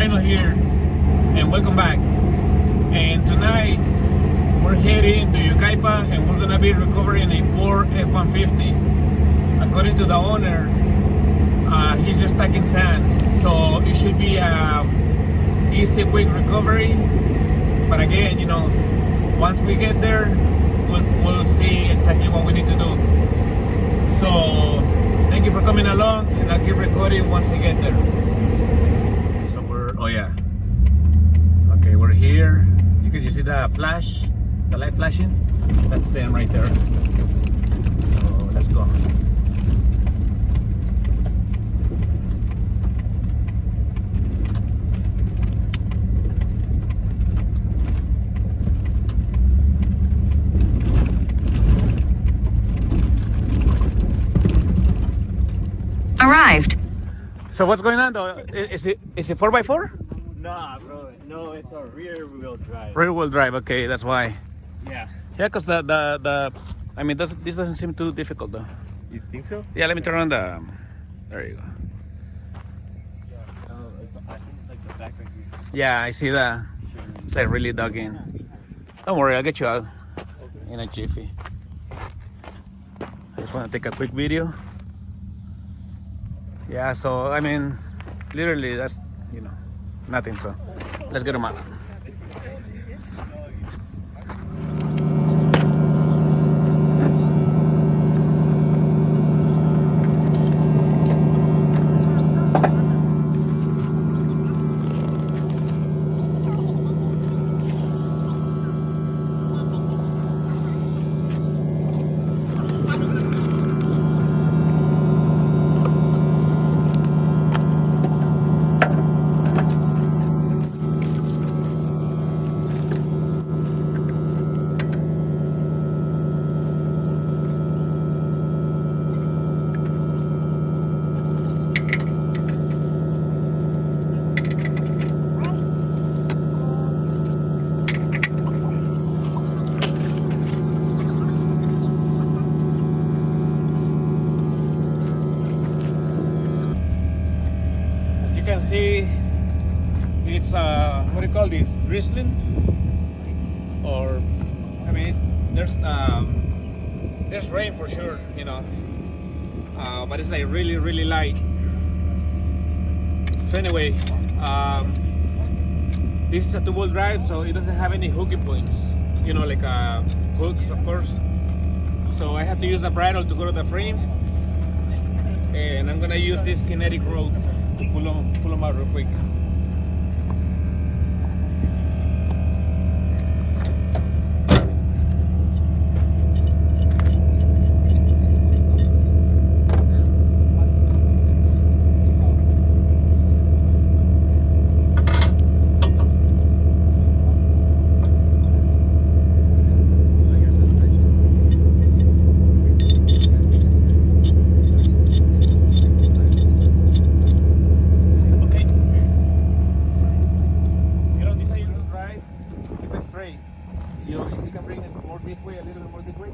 Reno here, and welcome back. And tonight we're heading to Yucaipa, and we're gonna be recovering a Ford F-150. According to the owner, he's just stacking sand, so it should be a easy, quick recovery. But again, you know, once we get there, we'll see exactly what we need to do. So thank you for coming along, and I'll keep recording once I get there. So okay, we're here. You see the flash, the light flashing? That's them right there. So let's go. Arrived. So what's going on though? Is it 4x4? Nah, bro. No, it's a rear wheel drive. Rear wheel drive. Okay, that's why. Yeah. Yeah, cause I mean, this doesn't seem too difficult though. You think so? Yeah, let me turn on the. There you go. I think it's like the back right here. Yeah, I see that. It's like really dug in. Don't worry, I'll get you out in a jiffy. I just want to take a quick video. Yeah, so I mean, literally that's, you know, nothing. So let's get them out. You can see it's what do you call this, drizzling, or I mean there's rain for sure, you know, but it's like really light. So anyway, this is a two-wheel drive, so it doesn't have any hooking points, you know, like hooks, of course. So I have to use the bridle to go to the frame, and I'm gonna use this kinetic rope to pull them out real quick. You know, if you can bring it more this way, a little bit more this way,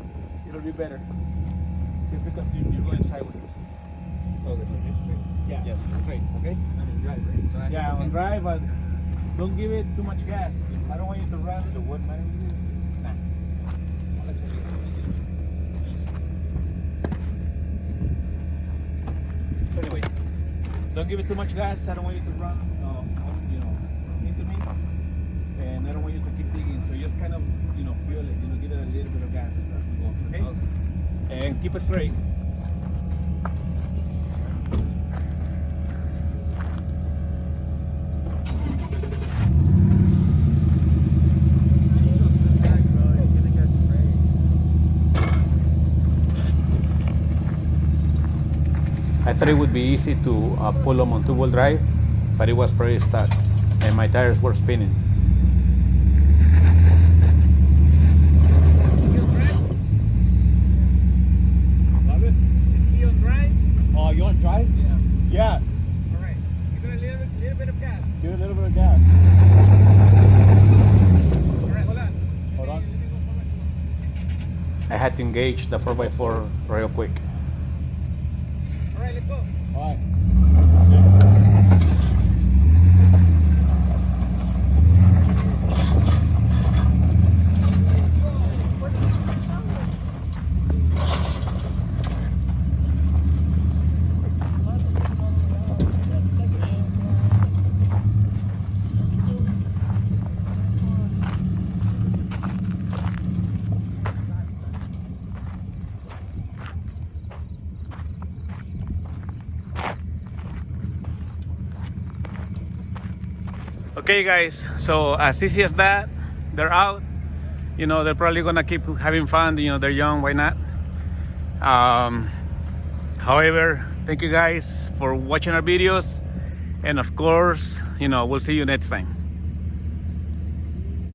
it'll be better. Just because you're going sideways. Okay, so just straight? Yeah. Yes, straight, okay? On drive, right? Yeah, on drive, but don't give it too much gas. I don't want you to run the wood, man. Nah. So anyway, don't give it too much gas. I don't want you to run, you know, into me. And I don't want you to keep digging, so just kind of, you know, feel it, you know, give it a little bit of gas as we go, okay? And keep it straight. I thought it would be easy to pull them on two-wheel drive, but it was pretty stuck, and my tires were spinning. You want to drive? Yeah. Yeah. All right. Give it a little bit of gas. Give it a little bit of gas. All right, hold on. Hold on. I had to engage the 4x4 real quick. All right, let's go. All right. Okay, guys. So as easy as that, they're out. You know, they're probably gonna keep having fun. You know, they're young. Why not? However, thank you guys for watching our videos, and of course, you know, we'll see you next time.